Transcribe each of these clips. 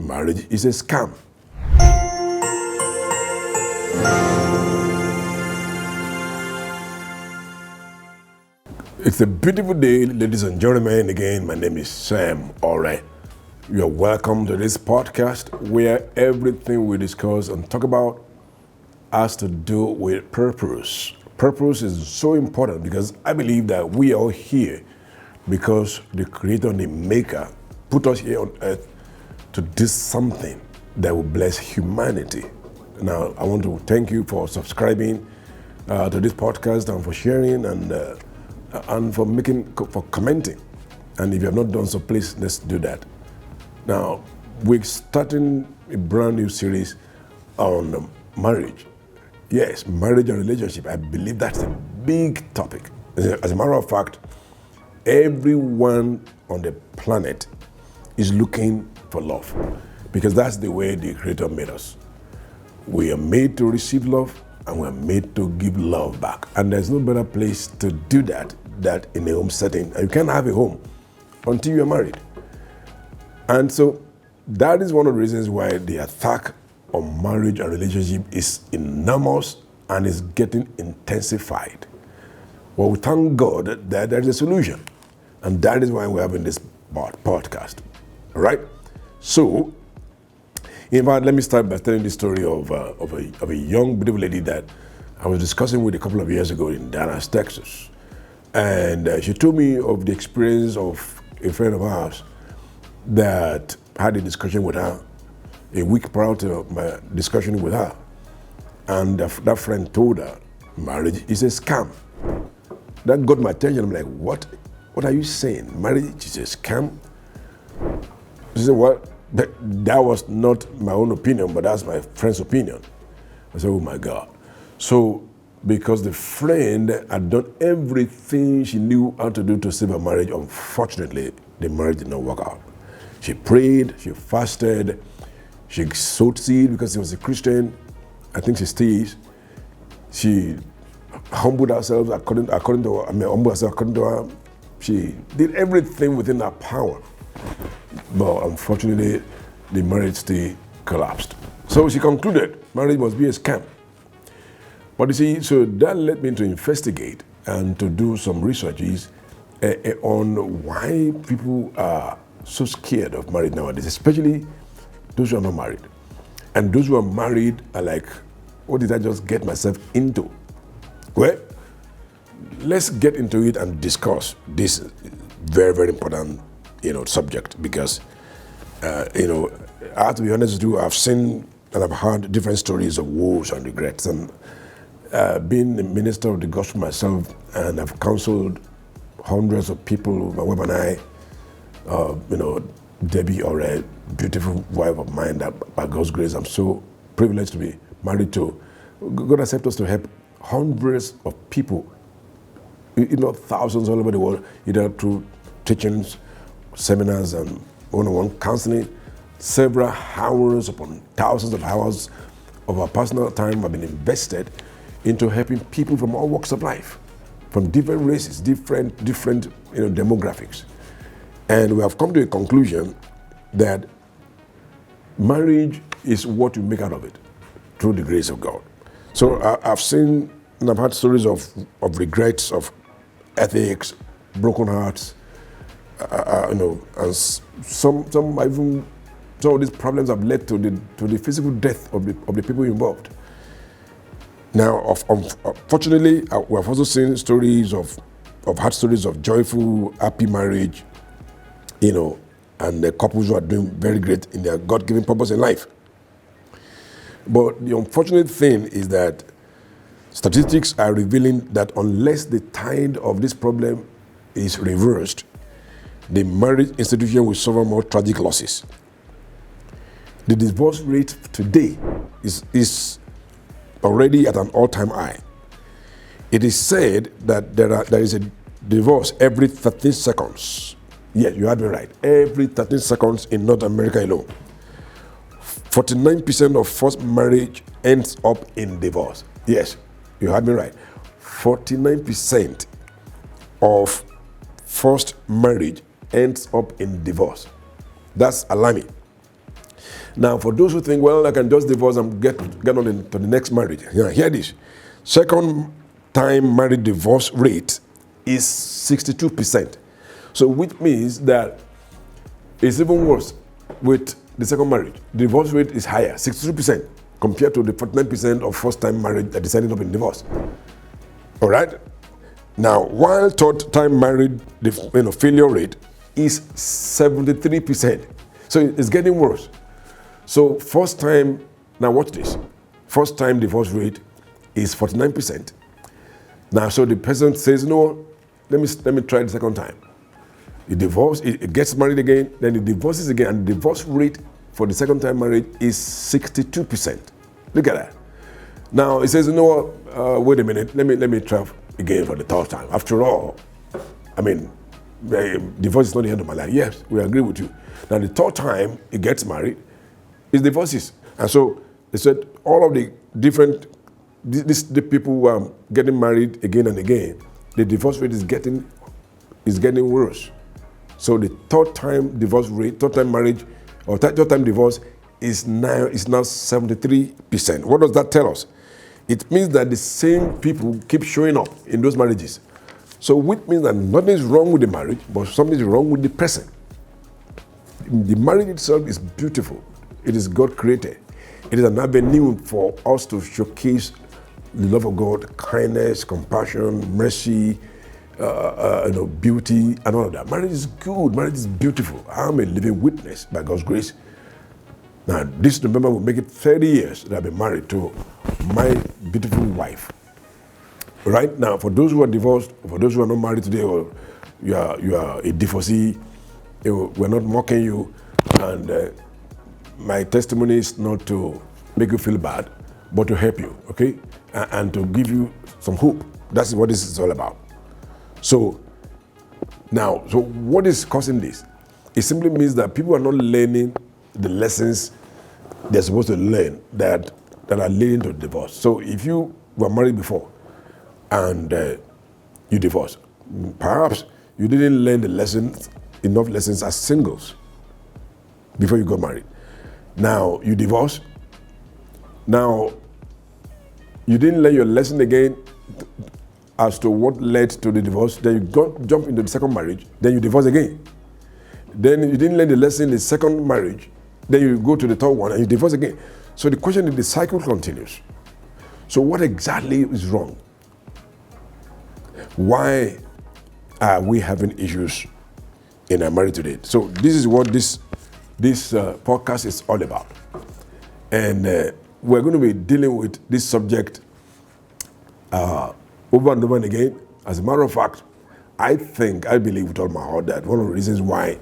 Marriage is a scam. It's a beautiful day, ladies and gentlemen. Again, my name is Sam Ore. You are welcome to this podcast where everything we discuss and talk about has to do with purpose. Purpose is so important because I believe that we are here because the Creator and the Maker put us here on earth to do something that will bless humanity. Now, I want to thank you for subscribing to this podcast and for sharing and for commenting. And if you have not done so, please let's do that. Now, we're starting a brand new series on marriage. Yes, marriage and relationship. I believe that's a big topic. As a matter of fact, everyone on the planet is looking for love because that's the way the Creator made us. We are made to receive love and we're made to give love back. And there's no better place to do that in a home setting. And you can't have a home until you're married. And so that is one of the reasons why the attack on marriage and relationship is enormous and is getting intensified. Well, we thank God that there is a solution. And that is why we're having this podcast. All right? So, in fact, let me start by telling the story of a young, beautiful lady that I was discussing with a couple of years ago in Dallas, Texas. And she told me of the experience of a friend of ours that had a discussion with her a week prior to my discussion with her. And that friend told her, marriage is a scam. That got my attention. I'm like, what? What are you saying? Marriage is a scam? She said, well, that was not my own opinion, but that's my friend's opinion. I said, oh my God. So, because the friend had done everything she knew how to do to save her marriage, unfortunately, the marriage did not work out. She prayed, she fasted, she sowed seed because she was a Christian. I think she still is. She humbled herself according to her. She did everything within her power. But unfortunately, the marriage still collapsed. So she concluded marriage must be a scam. But you see, so that led me to investigate and to do some researches on why people are so scared of marriage nowadays, especially those who are not married. And those who are married are like, what did I just get myself into? Well, let's get into it and discuss this very, very important subject because, I have to be honest with you, I've seen and I've heard different stories of woes and regrets. And being a minister of the gospel myself, and I've counseled hundreds of people, my wife and I, Debbie, or a beautiful wife of mine that by God's grace, I'm so privileged to be married to. God has helped us to help hundreds of people, thousands all over the world, either through teachings, seminars, and one-on-one counseling. Several hours upon thousands of hours of our personal time have been invested into helping people from all walks of life, from different races, different demographics. And we have come to a conclusion that marriage is what you make out of it through the grace of God. So I've seen and I've had stories of regrets, of ethics, broken hearts, and some of these problems have led to the physical death of the people involved. Now, unfortunately, we have also seen stories of had stories of joyful, happy marriage, and the couples who are doing very great in their God-given purpose in life. But the unfortunate thing is that statistics are revealing that unless the tide of this problem is reversed, the marriage institution will suffer more tragic losses. The divorce rate today is already at an all-time high. It is said that there is a divorce every 13 seconds. Yes, you heard me right. Every 13 seconds in North America alone. 49% of first marriage ends up in divorce. Yes, you heard me right. 49% of first marriage ends up in divorce. That's alarming. Now, for those who think, well, I can just divorce and get on to the next marriage, hear this. Second time marriage divorce rate is 62%. So which means that it's even worse with the second marriage. The divorce rate is higher, 62%, compared to the 49% of first-time marriage that decided up in divorce. All right? Now, while third-time marriage failure rate is 73%. So it's getting worse. So first-time, now watch this. First-time divorce rate is 49%. Now, so the person says, no, let me try the second time. He divorces, it gets married again, then he divorces again, and the divorce rate for the second time marriage is 62%. Look at that. Now he says, wait a minute, let me try again for the third time. After all, I mean, divorce is not the end of my life. Yes, we agree with you. Now the third time he gets married, he divorces. And so they said all of the different, the people who are getting married again and again, the divorce rate is getting worse. So the third time divorce rate, third time marriage, or third time divorce is now 73%. What does that tell us? It means that the same people keep showing up in those marriages. So which means that nothing is wrong with the marriage, but something is wrong with the person. The marriage itself is beautiful. It is God created. It is an avenue for us to showcase the love of God, kindness, compassion, mercy, beauty, and all of that. Marriage is good. Marriage is beautiful. I'm a living witness by God's grace. Now, this November will make it 30 years that I've been married to my beautiful wife. Right now, for those who are divorced, for those who are not married today, or you are a divorcee, we're not mocking you, and my testimony is not to make you feel bad, but to help you, okay, and to give you some hope. That's what this is all about. So what is causing this? It simply means that people are not learning the lessons they're supposed to learn that are leading to divorce. So if you were married before and you divorced, perhaps you didn't learn enough lessons as singles before you got married. Now you divorce. Now you didn't learn your lesson again as to what led to the divorce. Then you jump into the second marriage. Then you divorce again. Then you didn't learn the lesson in the second marriage. Then you go to the third one and you divorce again. So the question is, the cycle continues. So what exactly is wrong? Why are we having issues in our marriage today? So this is what this podcast is all about. And we're going to be dealing with this subject over and over and again. As a matter of fact, I believe with all my heart that one of the reasons why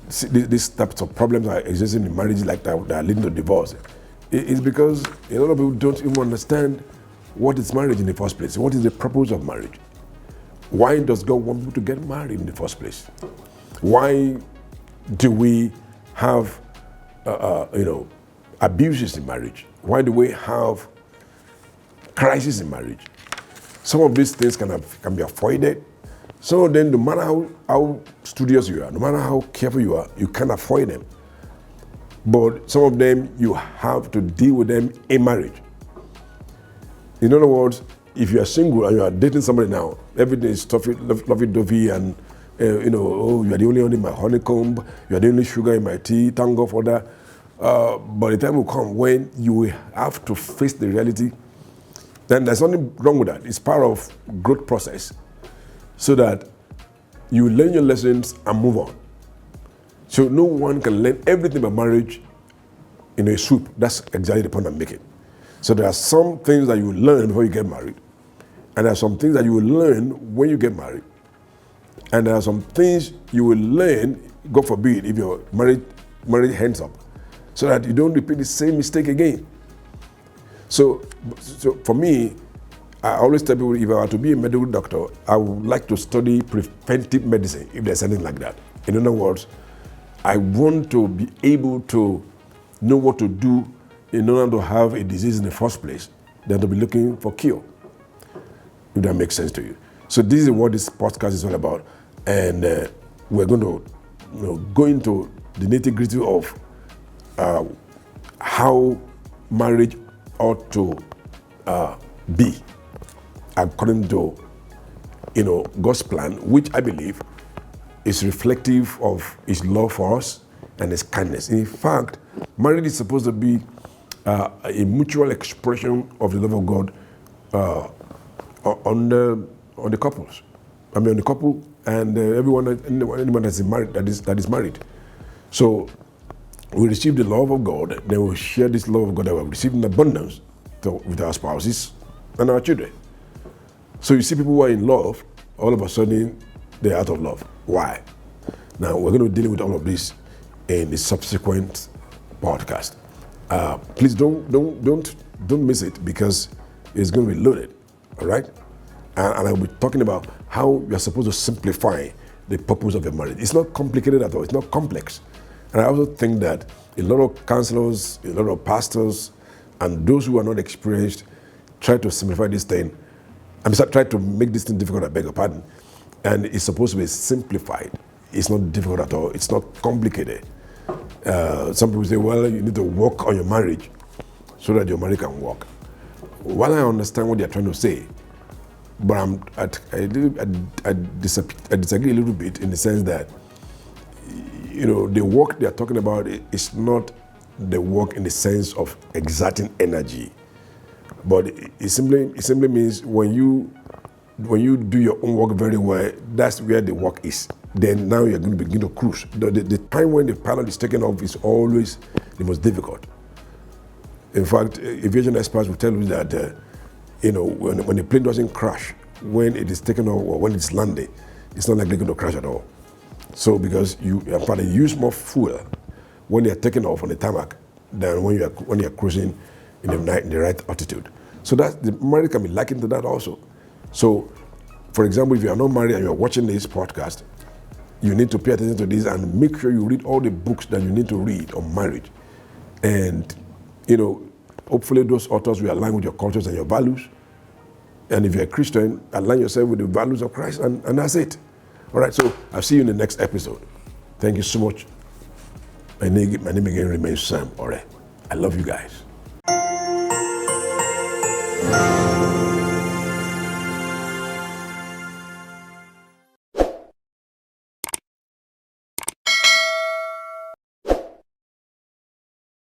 these types of problems are existing in marriages like that are leading to divorce is because a lot of people don't even understand what is marriage in the first place. What is the purpose of marriage? Why does God want people to get married in the first place? Why do we have abuses in marriage? Why do we have crises in marriage? Some of these things can be avoided. Some of them, no matter how studious you are, no matter how careful you are, you can't avoid them. But some of them, you have to deal with them in marriage. In other words, if you are single and you are dating somebody now, everything is lovey-dovey and you are the only one in my honeycomb, you are the only sugar in my tea, thank God for that. But the time will come when you will have to face the reality. Then there's nothing wrong with that. It's part of growth process, so that you learn your lessons and move on. So no one can learn everything about marriage in a swoop. That's exactly the point I'm making. So there are some things that you will learn before you get married, and there are some things that you will learn when you get married, and there are some things you will learn, God forbid, if your marriage ends up, so that you don't repeat the same mistake again. So for me, I always tell people, if I were to be a medical doctor, I would like to study preventive medicine, if there's anything like that. In other words, I want to be able to know what to do in order to have a disease in the first place, than to be looking for cure, if that makes sense to you. So this is what this podcast is all about. And we're going to go into the nitty-gritty of how marriage ought to be according to God's plan, which I believe is reflective of His love for us and His kindness. In fact, marriage is supposed to be a mutual expression of the love of God on the couples. I mean, on the couple and anyone that is married. So we receive the love of God, then we share this love of God that we have received in abundance with our spouses and our children. So you see people who are in love, all of a sudden they're out of love. Why? Now we're going to be dealing with all of this in the subsequent podcast. Please don't miss it, because it's going to be loaded. All right, and I'll be talking about how you're supposed to simplify the purpose of your marriage. It's not complicated at all. It's not complex. And I also think that a lot of counselors, a lot of pastors, and those who are not experienced try to simplify this thing. Try to make this thing difficult, I beg your pardon. And it's supposed to be simplified. It's not difficult at all. It's not complicated. Some people say, well, you need to work on your marriage so that your marriage can work. While I understand what they're trying to say, but I disagree a little bit, in the sense that the work they're talking about is not the work in the sense of exerting energy, but it simply means when you do your own work very well, that's where the work is. Then now you're going to begin to cruise. The time when the pilot is taken off is always the most difficult. In fact, aviation experts will tell you that when the plane doesn't crash, when it is taken off or when it's landed, it's not likely going to crash at all. So because you use more fuel when you're taking off on the tarmac than when you're cruising in the right altitude. So that the marriage can be likened to that also. So, for example, if you are not married and you're watching this podcast, you need to pay attention to this and make sure you read all the books that you need to read on marriage. And hopefully those authors will align with your cultures and your values. And if you're a Christian, align yourself with the values of Christ, and that's it. All right, so I'll see you in the next episode. Thank you so much. My name again remains Sam Ore. I love you guys.